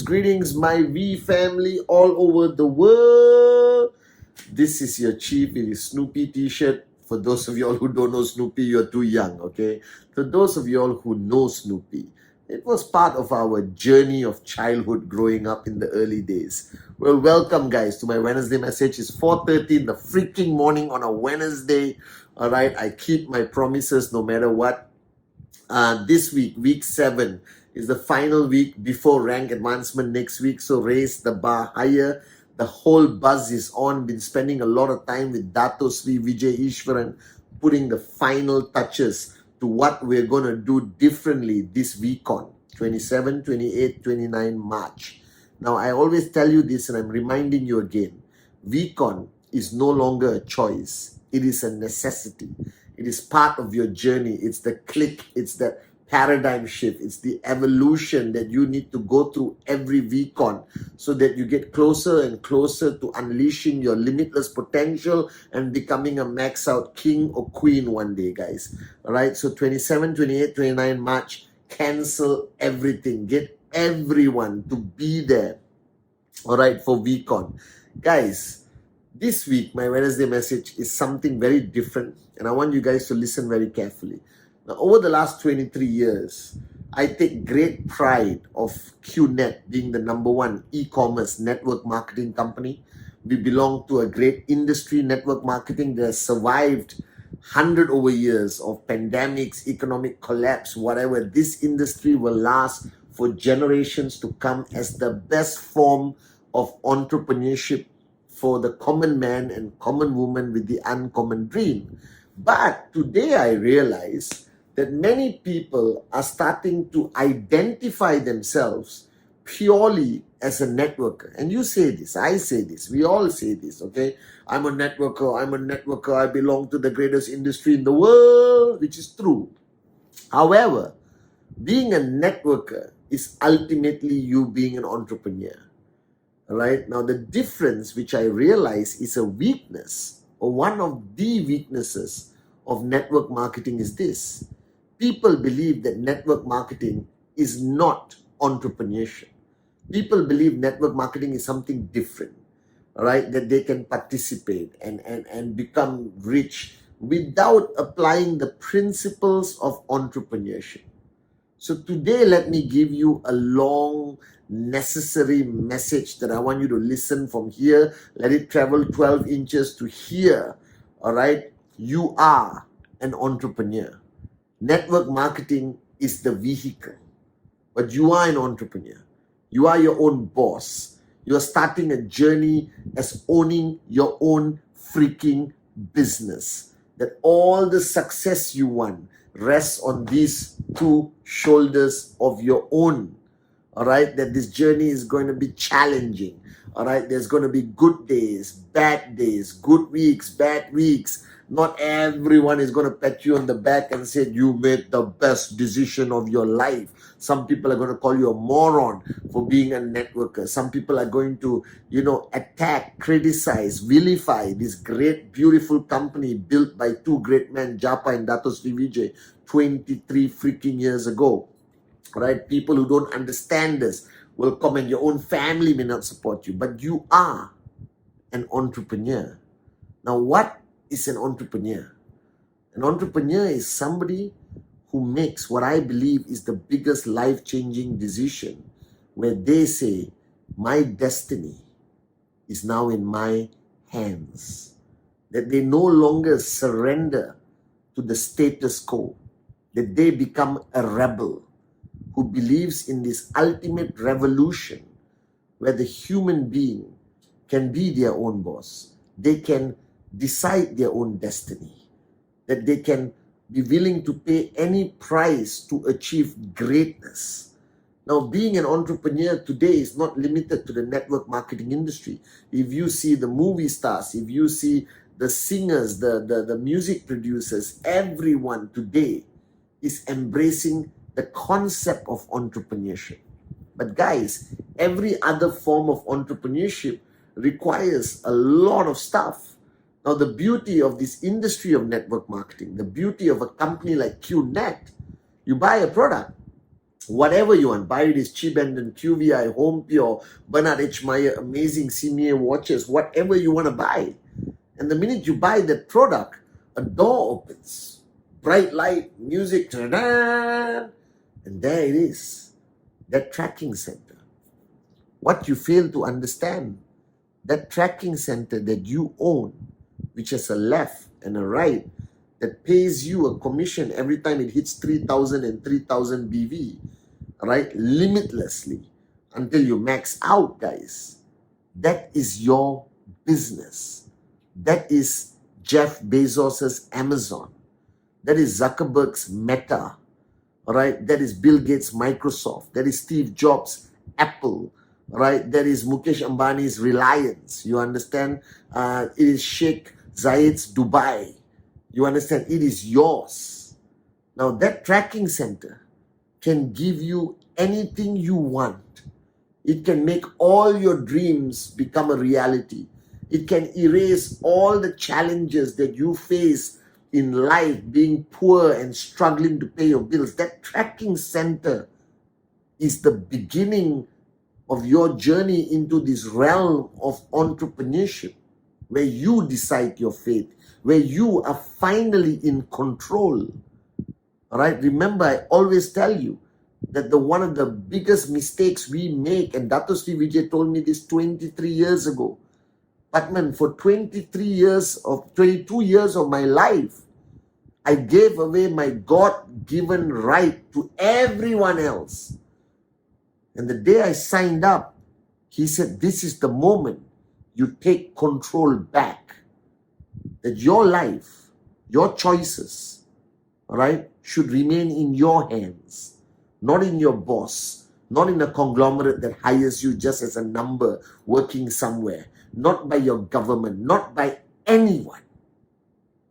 Greetings, my V family all over the world. This is your chief. It is Snoopy t-shirt. For those of y'all who don't know Snoopy, you're too young, okay? For those of y'all who know Snoopy, it was part of our journey of childhood growing up in the early days. Well, welcome guys to my Wednesday message. It's 4:30 in the freaking morning on a Wednesday. All right, I keep my promises no matter what. This week 7, is the final week before rank advancement next week. So raise the bar higher. The whole buzz is on. Been spending a lot of time with Dato Sri Vijay Ishwaran, putting the final touches to what we're going to do differently this week on 27, 28, 29 March. Now, I always tell you this and I'm reminding you again. VCon is no longer a choice. It is a necessity. It is part of your journey. It's the click. It's the paradigm shift. It's the evolution that you need to go through every VCon so that you get closer and closer to unleashing your limitless potential and becoming a max out king or queen one day, guys. All right. So 27, 28, 29 March, cancel everything. Get everyone to be there. All right. For VCon. Guys, this week, my Wednesday message is something very different. And I want you guys to listen very carefully. Now, over the last 23 years, I take great pride of Qnet being the #1 e-commerce network marketing company. We belong to a great industry, network marketing, that has survived 100 over years of pandemics, economic collapse, whatever. This industry will last for generations to come as the best form of entrepreneurship for the common man and common woman with the uncommon dream. But today I realize that many people are starting to identify themselves purely as a networker. And you say this, I say this, we all say this, okay? I'm a networker, I belong to the greatest industry in the world, which is true. However, being a networker is ultimately you being an entrepreneur. All right? Now, the difference which I realize is a weakness, or one of the weaknesses of network marketing is this. People believe that network marketing is not entrepreneurship. People believe network marketing is something different, all right, that they can participate and become rich without applying the principles of entrepreneurship. So today, let me give you a long, necessary message that I want you to listen from here. Let it travel 12 inches to here, all right? You are an entrepreneur. Network marketing is the vehicle, but you are an entrepreneur. You are your own boss. You are starting a journey as owning your own freaking business. That all the success you want rests on these two shoulders of your own. All right, that this journey is going to be challenging. All right, there's going to be good days, good weeks, bad weeks. Not everyone is going to pat you on the back and say you made the best decision of your life. Some people are going to call you a moron for being a networker. Some people are going to, attack, criticize, vilify this great, beautiful company built by two great men, Japa and Dato Sri Vijay, 23 freaking years ago. Right? People who don't understand this will comment. Your own family may not support you, but you are an entrepreneur. Now, what is an entrepreneur? An entrepreneur is somebody who makes what I believe is the biggest life-changing decision, where they say, my destiny is now in my hands. That they no longer surrender to the status quo. That they become a rebel who believes in this ultimate revolution where the human being can be their own boss. They can decide their own destiny. That they can be willing to pay any price to achieve greatness. Now, being an entrepreneur today is not limited to the network marketing industry. If you see the movie stars, if you see the singers, the music producers, everyone today is embracing the concept of entrepreneurship. But guys, every other form of entrepreneurship requires a lot of stuff. Now, the beauty of this industry of network marketing, the beauty of a company like Qnet, you buy a product, whatever you want, buy it is Chibenden, QVI, Home Pure, Bernard H. Meyer, amazing CMA watches, whatever you want to buy. And the minute you buy that product, a door opens, bright light, music, ta-da, and there it is, that tracking center. What you fail to understand, that tracking center that you own, which has a left and a right, that pays you a commission every time it hits 3,000 and 3,000 BV, right? Limitlessly until you max out, guys. That is your business. That is Jeff Bezos's Amazon. That is Zuckerberg's Meta, right? That is Bill Gates' Microsoft. That is Steve Jobs' Apple, right? That is Mukesh Ambani's Reliance. You understand? It is Sheikh Zayed's Dubai. You understand? It is yours. Now, that tracking center can give you anything you want. It can make all your dreams become a reality. It can erase all the challenges that you face in life, being poor and struggling to pay your bills. That tracking center is the beginning of your journey into this realm of entrepreneurship, where you decide your fate, where you are finally in control. All right, remember, I always tell you that one of the biggest mistakes we make, and Dato Sri Vijay told me this 23 years ago, Pathman, for 22 years of my life, I gave away my God-given right to everyone else. And the day I signed up, he said, this is the moment you take control back. That your life, your choices, all right, should remain in your hands, not in your boss, not in a conglomerate that hires you just as a number working somewhere, not by your government, not by anyone.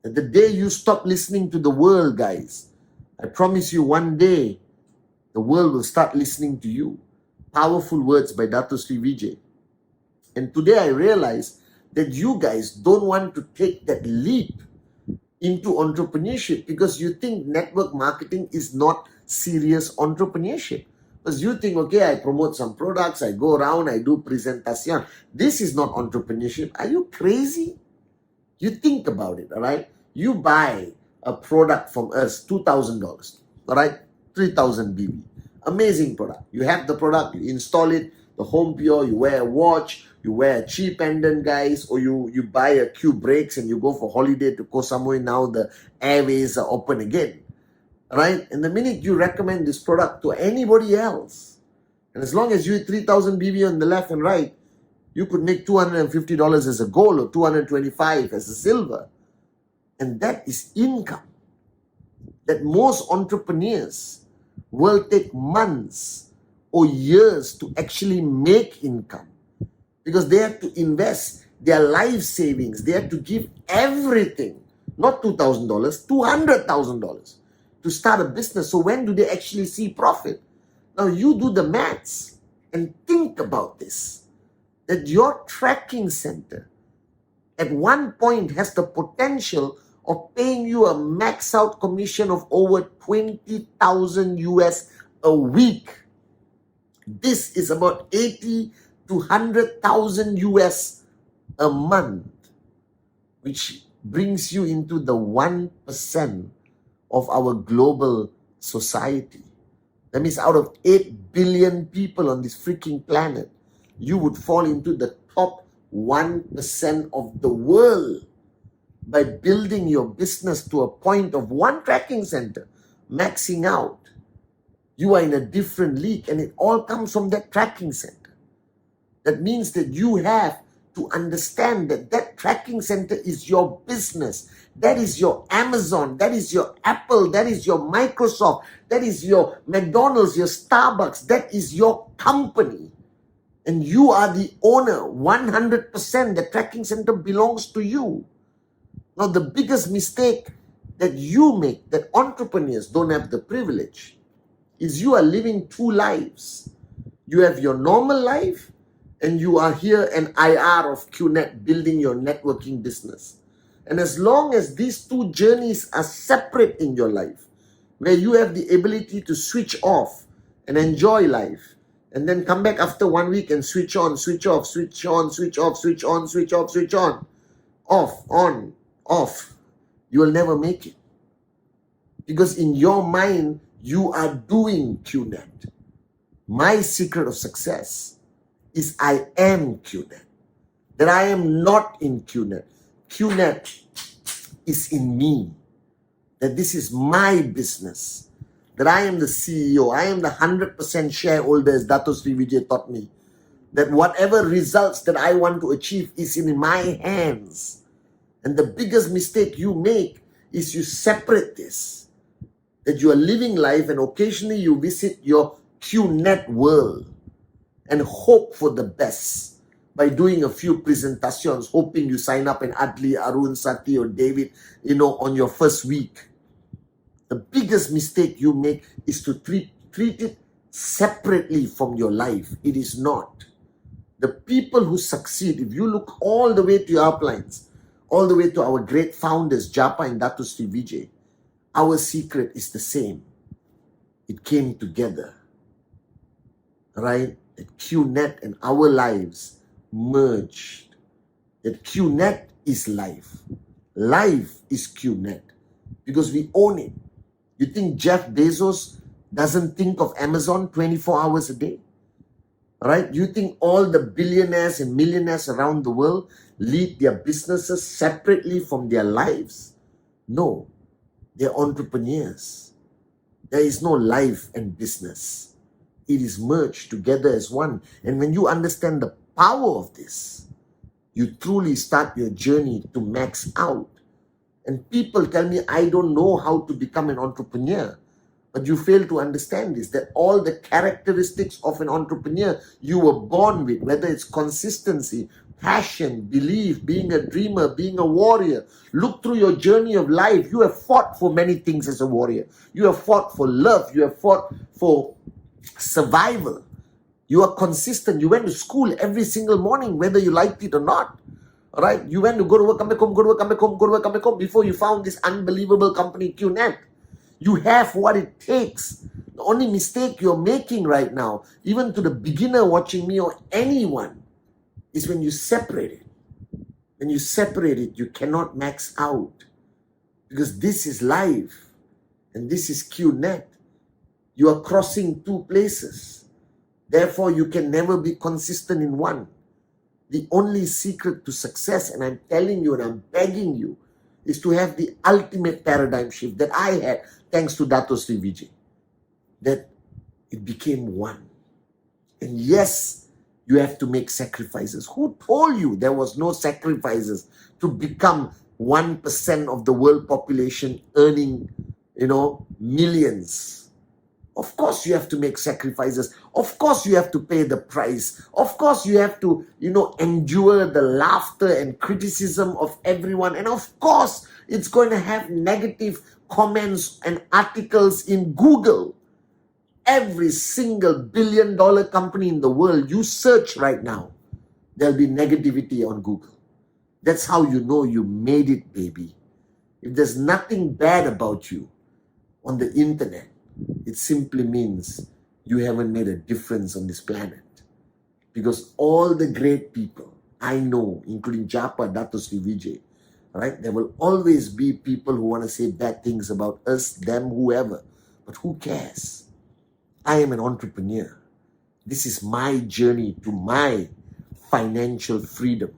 And the day you stop listening to the world, guys, I promise you one day, the world will start listening to you. Powerful words by Dato Sri Vijay. And today I realize that you guys don't want to take that leap into entrepreneurship because you think network marketing is not serious entrepreneurship. Because you think, okay, I promote some products, I go around, I do presentation. This is not entrepreneurship. Are you crazy? You think about it, all right? You buy a product from us, $2,000, all right? 3,000 BB. Amazing product. You have the product, you install it, the Home Pure, you wear a watch, you wear a cheap pendant, guys, or you buy a Q brakes and you go for holiday to Koh Samui. Now the airways are open again, right? And the minute you recommend this product to anybody else, and as long as you hit 3,000 BB on the left and right, you could make $250 as a gold or $225 as a silver. And that is income that most entrepreneurs will take months or years to actually make income, because they have to invest their life savings. They have to give everything, not $2,000, $200,000 to start a business. So when do they actually see profit? Now you do the maths and think about this, that your tracking center at one point has the potential of paying you a max out commission of over 20,000 US a week. This is about 80 to 100,000 US a month, which brings you into the 1% of our global society. That means out of 8 billion people on this freaking planet, you would fall into the top 1% of the world by building your business to a point of one tracking center, maxing out. You are in a different league, and it all comes from that tracking center. That means that you have to understand that that tracking center is your business. That is your Amazon, that is your Apple, that is your Microsoft, that is your McDonald's, your Starbucks, that is your company. And you are the owner, 100%. The tracking center belongs to you. Now, the biggest mistake that you make, that entrepreneurs don't have the privilege, is you are living two lives. You have your normal life, and you are here an IR of Qnet building your networking business. And as long as these two journeys are separate in your life, where you have the ability to switch off and enjoy life, and then come back after 1 week and switch on, switch off, switch on, switch off, switch on, switch off, switch on, off, on, off, you will never make it. Because in your mind, you are doing Qnet. My secret of success is I am Qnet. That I am not in Qnet. Qnet is in me. That this is my business. That I am the CEO. I am the 100% shareholder, as Dato Sri Vijay taught me. That whatever results that I want to achieve is in my hands. And the biggest mistake you make is you separate this. That you are living life and occasionally you visit your Qnet world and hope for the best by doing a few presentations, hoping you sign up in Adli, Arun, Sati or David, on your first week. The biggest mistake you make is to treat it separately from your life. It is not. The people who succeed, if you look all the way to your uplines, all the way to our great founders, Japa and Dato Sri Vijay, our secret is the same. It came together. Right? That Qnet and our lives merged. That Qnet is life. Life is Qnet. Because we own it. You think Jeff Bezos doesn't think of Amazon 24 hours a day? Right? You think all the billionaires and millionaires around the world lead their businesses separately from their lives? No. They're entrepreneurs. There is no life and business. It is merged together as one. And when you understand the power of this, you truly start your journey to max out. And people tell me, I don't know how to become an entrepreneur. But you fail to understand this, that all the characteristics of an entrepreneur you were born with, whether it's consistency, passion, belief, being a dreamer, being a warrior. Look through your journey of life. You have fought for many things as a warrior. You have fought for love. You have fought for survival. You are consistent. You went to school every single morning, whether you liked it or not. All right? You went to go to work, come back home, go to work, come back home, go to work, come back home, before you found this unbelievable company, Qnet. You have what it takes. The only mistake you're making right now, even to the beginner watching me or anyone, is when you separate it. When you separate it, you cannot max out. Because this is life. And this is Qnet. You are crossing two places. Therefore, you can never be consistent in one. The only secret to success, and I'm telling you and I'm begging you, is to have the ultimate paradigm shift that I had, thanks to Dato Sri Vijay. That it became one. And yes, you have to make sacrifices. Who told you there was no sacrifices to become 1% of the world population earning, millions? Of course you have to make sacrifices. Of course you have to pay the price. Of course you have to, endure the laughter and criticism of everyone. And of course it's going to have negative comments and articles in Google. Every single billion-dollar company in the world, you search right now, there'll be negativity on Google. That's how you know you made it, baby. If there's nothing bad about you on the internet, it simply means you haven't made a difference on this planet. Because all the great people I know, including Japa, Dato Sri Vijay, right? There will always be people who want to say bad things about us, them, whoever. But who cares? I am an entrepreneur. This is my journey to my financial freedom.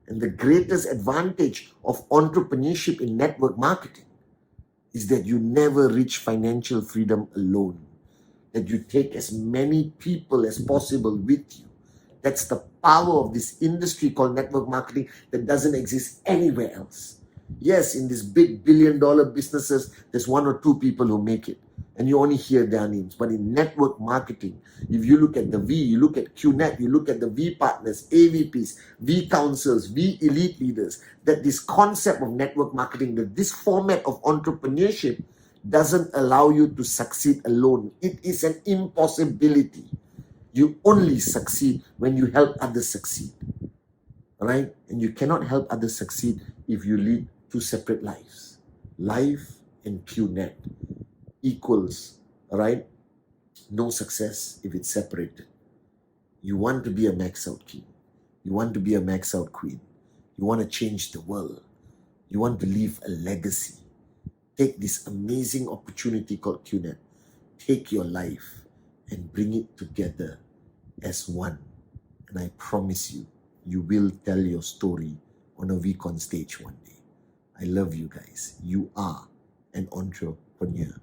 And the greatest advantage of entrepreneurship in network marketing is that you never reach financial freedom alone. That you take as many people as possible with you. That's the power of this industry called network marketing that doesn't exist anywhere else. Yes, in these big billion-dollar businesses, there's one or two people who make it, and you only hear their names. But in network marketing, if you look at the V, you look at Qnet, you look at the V partners, AVPs, V councils, V elite leaders, that this concept of network marketing, that this format of entrepreneurship doesn't allow you to succeed alone. It is an impossibility. You only succeed when you help others succeed, right? And you cannot help others succeed if you lead two separate lives. Life and Qnet equals, right? No success if it's separated. You want to be a max out king. You want to be a max out queen. You want to change the world. You want to leave a legacy. Take this amazing opportunity called Qnet. Take your life and bring it together as one. And I promise you, you will tell your story on a VCon stage one day. I love you guys. You are an entrepreneur.